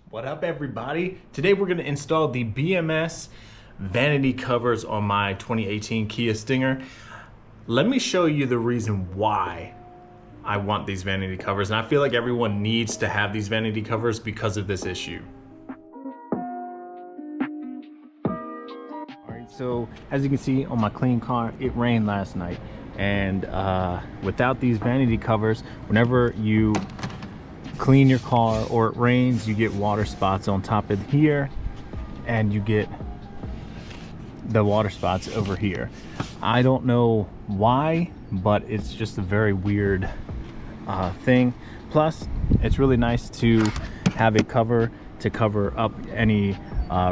What up, everybody? Today we're going to install the BMS Vanity covers on my 2018 Kia Stinger. Let me show you the reason why I want these vanity covers, and I feel like everyone needs to have these vanity covers because of this issue. Alright, so as you can see on my clean car, it rained last night, and without these vanity covers, whenever you clean your car or it rains, you get water spots on top of here, and you get the water spots over here. I don't know why, but it's just a very weird thing. Plus, it's really nice to have a cover to cover up any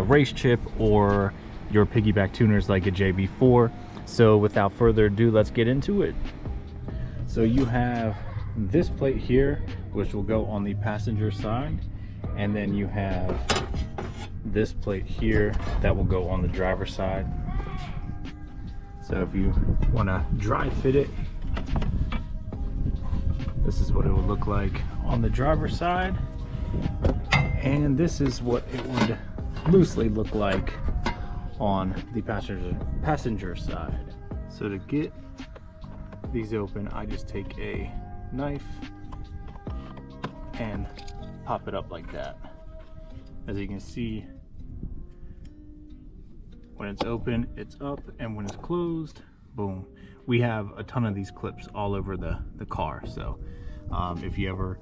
race chip or your piggyback tuners like a JB4. So without further ado, let's get into it. So you have this plate here, which will go on the passenger side, and then you have this plate here that will go on the driver's side. So if you want to dry fit it, this is what it would look like on the driver's side, and this is what it would loosely look like on the passenger side. So to get these open, I just take a knife and pop it up like that. As you can see, when it's open, it's up, and when it's closed, boom. We have a ton of these clips all over the car, so if you ever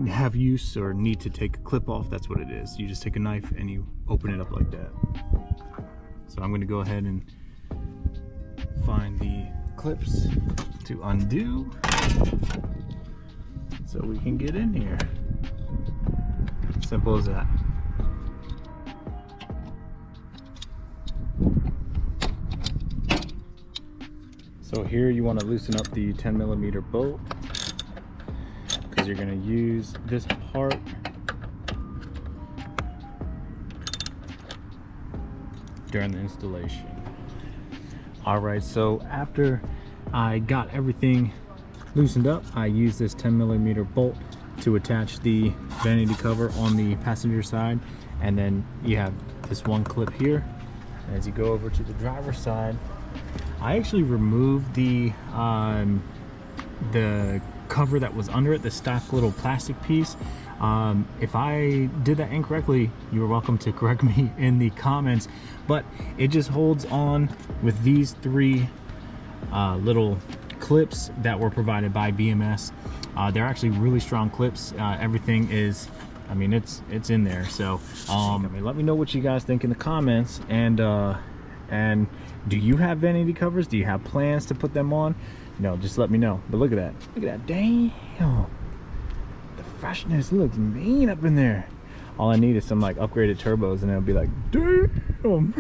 have use or need to take a clip off, that's what it is. You just take a knife and you open it up like that. So I'm going to go ahead and find the clips to undo so we can get in here. Simple as that. So here you want to loosen up the 10mm bolt, because you're going to use this part during the installation. Alright, so after I got everything loosened up, I used this 10mm bolt to attach the vanity cover on the passenger side, and then you have this one clip here. And as you go over to the driver's side, I actually removed the cover that was under it, the stock little plastic piece. If I did that incorrectly, you're welcome to correct me in the comments, but it just holds on with these three little clips that were provided by BMS. They're actually really strong clips. Everything is, I mean, it's in there. So I mean, let me know what you guys think in the comments, and do you have vanity covers? Do you have plans to put them on? No, just let me know. But look at that, damn, the freshness looks mean up in there. All I need is some like upgraded turbos, and it'll be like, damn.